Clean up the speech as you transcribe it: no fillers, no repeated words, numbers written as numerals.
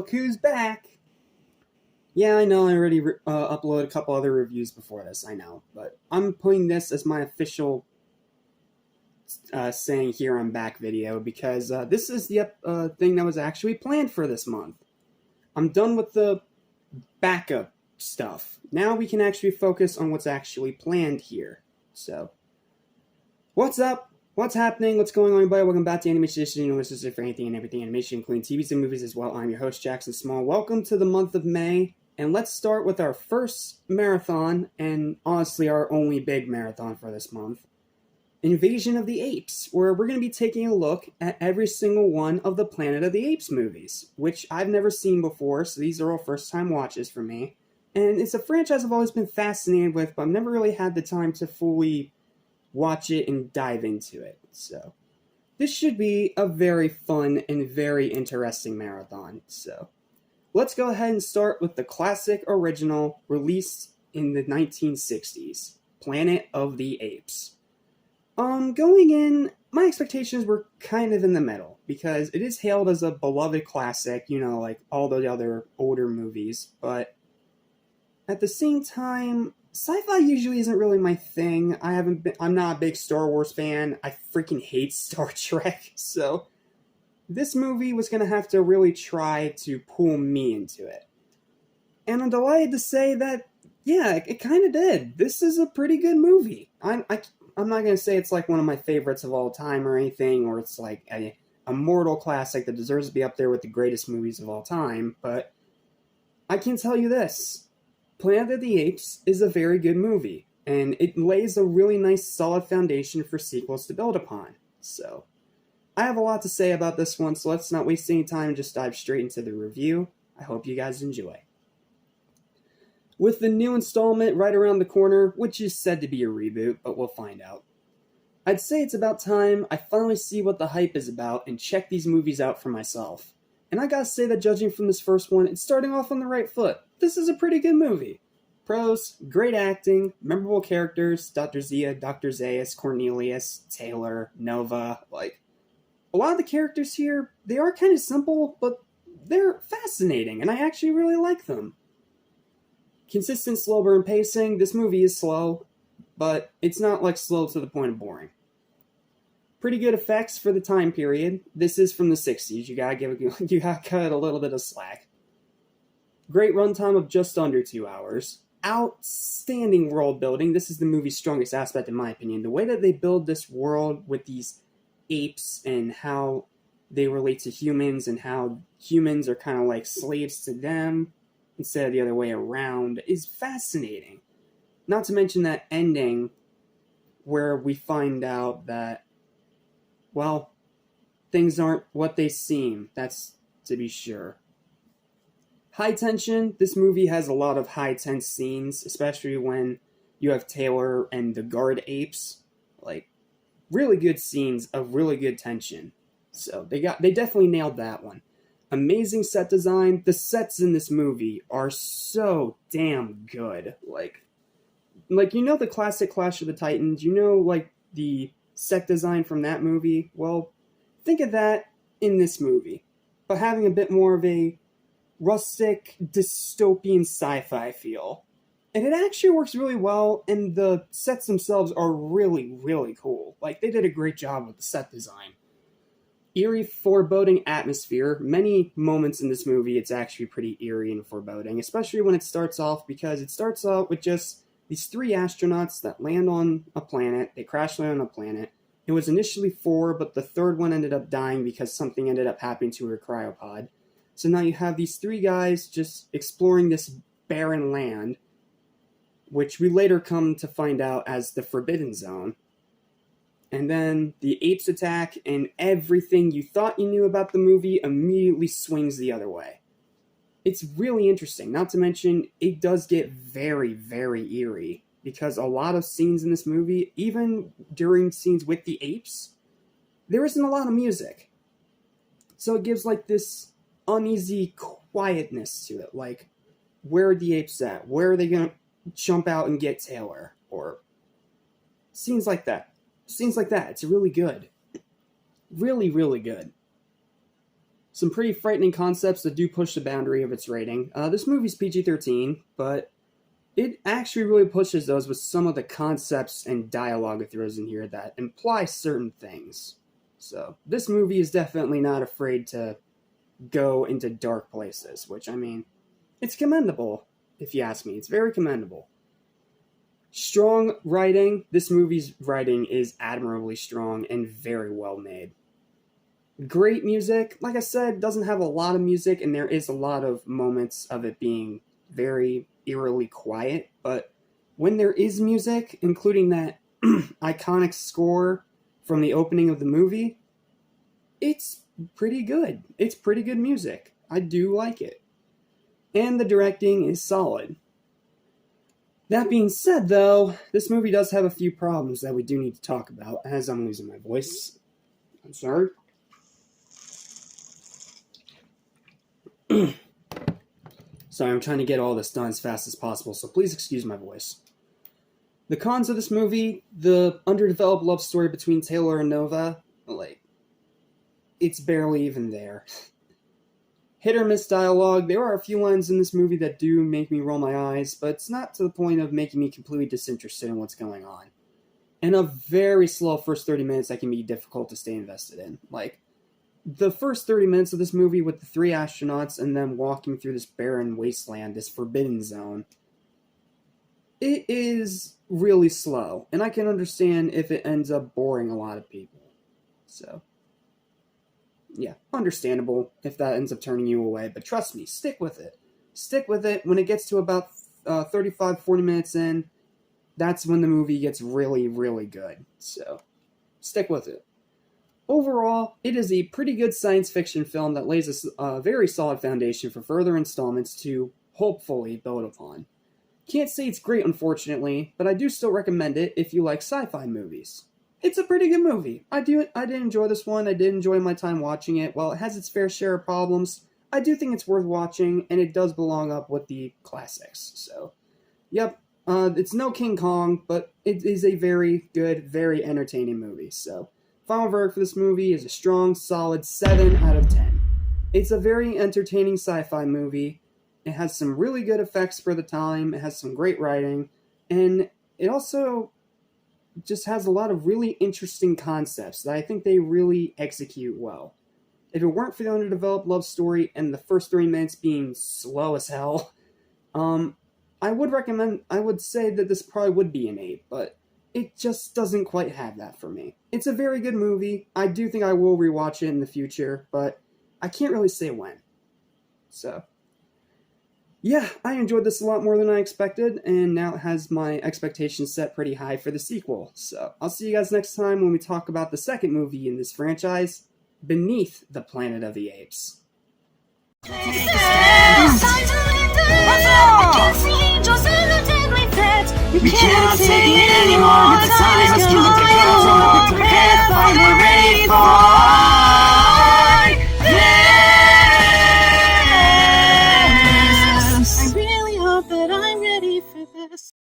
Look who's back! Yeah, I know I already uploaded a couple other reviews before this, I know. But I'm putting this as my official saying here I'm back video because this is the thing that was actually planned for this month. I'm done with the backup stuff. Now we can actually focus on what's actually planned here. So, what's up? What's happening? What's going on, everybody? Welcome back to Animation Edition. You know, this is for anything and everything animation, including TVs and movies as well. I'm your host, Jackson Small. Welcome to the month of May. And let's start with our first marathon, and honestly our only big marathon for this month. Invasion of the Apes, where we're going to be taking a look at every single one of the Planet of the Apes movies, which I've never seen before, so these are all first-time watches for me. And it's a franchise I've always been fascinated with, but I've never really had the time to fully watch it and dive into it. So, this should be a very fun and very interesting marathon. So, let's go ahead and start with the classic original released in the 1960s, Planet of the Apes. Going in, my expectations were kind of in the middle, because it is hailed as a beloved classic, you know, like all the other older movies, but at the same time, sci-fi usually isn't really my thing. I'm not a big Star Wars fan. I freaking hate Star Trek, so this movie was going to have to really try to pull me into it. And I'm delighted to say that, yeah, it kind of did. This is a pretty good movie. I'm not going to say it's like one of my favorites of all time or anything, or it's like a mortal classic that deserves to be up there with the greatest movies of all time, but I can tell you this. Planet of the Apes is a very good movie, and it lays a really nice solid foundation for sequels to build upon. So, I have a lot to say about this one, so let's not waste any time and just dive straight into the review. I hope you guys enjoy. With the new installment right around the corner, which is said to be a reboot, but we'll find out, I'd say it's about time I finally see what the hype is about and check these movies out for myself. And I gotta say that judging from this first one, it's starting off on the right foot. This is a pretty good movie. Pros, great acting, memorable characters, Dr. Zia, Dr. Zaius, Cornelius, Taylor, Nova, like, a lot of the characters here, they are kind of simple, but they're fascinating, and I actually really like them. Consistent slow burn pacing, this movie is slow, but it's not like slow to the point of boring. Pretty good effects for the time period. This is from the 60s, you gotta cut a little bit of slack. Great runtime of just under 2 hours. Outstanding world building. This is the movie's strongest aspect in my opinion. The way that they build this world with these apes and how they relate to humans and how humans are kind of like slaves to them instead of the other way around is fascinating. Not to mention that ending where we find out that, well, things aren't what they seem, that's to be sure. High tension, this movie has a lot of high tense scenes, especially when you have Taylor and the guard apes. Like, really good scenes of really good tension. So, they definitely nailed that one. Amazing set design. The sets in this movie are so damn good. Like you know the classic Clash of the Titans, you know like the set design from that movie? Well, think of that in this movie, but having a bit more of a rustic, dystopian sci-fi feel. And it actually works really well, and the sets themselves are really, really cool. Like, they did a great job with the set design. Eerie, foreboding atmosphere. Many moments in this movie, it's actually pretty eerie and foreboding, especially when it starts off, because it starts out with just these 3 astronauts that land on a planet. They crash land on a planet. It was initially 4, but the third one ended up dying because something ended up happening to her cryopod. So now you have these 3 guys just exploring this barren land, which we later come to find out as the Forbidden Zone. And then the apes attack, and everything you thought you knew about the movie immediately swings the other way. It's really interesting, not to mention, it does get very, very eerie, because a lot of scenes in this movie, even during scenes with the apes, there isn't a lot of music. So it gives like this uneasy quietness to it, like, where are the apes at? Where are they gonna jump out and get Taylor? Or scenes like that. It's really good. Really, really good. some pretty frightening concepts that do push the boundary of its rating. This movie's PG-13, but it actually really pushes those with some of the concepts and dialogue it throws in here that imply certain things. So, this movie is definitely not afraid to go into dark places, which, I mean, it's commendable, if you ask me. It's very commendable. Strong writing. This movie's writing is admirably strong and very well made. Great music. Like I said, doesn't have a lot of music, and there is a lot of moments of it being very eerily quiet, but when there is music, including that iconic score from the opening of the movie, it's pretty good. It's pretty good music. I do like it. And the directing is solid. That being said, though, this movie does have a few problems that we do need to talk about, as I'm losing my voice. I'm sorry. Sorry, I'm trying to get all this done as fast as possible, so please excuse my voice. The cons of this movie, the underdeveloped love story between Taylor and Nova, it's barely even there. Hit or miss dialogue. There are a few lines in this movie that do make me roll my eyes, but it's not to the point of making me completely disinterested in what's going on. And a very slow first 30 minutes that can be difficult to stay invested in. The first 30 minutes of this movie with the 3 astronauts and them walking through this barren wasteland, this forbidden zone, it is really slow. And I can understand if it ends up boring a lot of people. So, yeah, understandable if that ends up turning you away, but trust me, stick with it. Stick with it. When it gets to about 35-40 minutes in, that's when the movie gets really, really good. So, stick with it. Overall, it is a pretty good science fiction film that lays a very solid foundation for further installments to hopefully build upon. Can't say it's great, unfortunately, but I do still recommend it if you like sci-fi movies. It's a pretty good movie. I did enjoy this one. I did enjoy my time watching it. While it has its fair share of problems, I do think it's worth watching, and it does belong up with the classics. So, yep, it's no King Kong, but it is a very good, very entertaining movie. So, final verdict for this movie is a strong, solid 7 out of 10. It's a very entertaining sci-fi movie. It has some really good effects for the time. It has some great writing, and it also just has a lot of really interesting concepts that I think they really execute well. If it weren't for the underdeveloped love story and the first 3 minutes being slow as hell, I would say that this probably would be an 8, but it just doesn't quite have that for me. It's a very good movie. I do think I will rewatch it in the future, but I can't really say when. So, yeah, I enjoyed this a lot more than I expected, and now it has my expectations set pretty high for the sequel. So, I'll see you guys next time when we talk about the second movie in this franchise, Beneath the Planet of the Apes. We cannot take it anymore. The time has come. We're ready for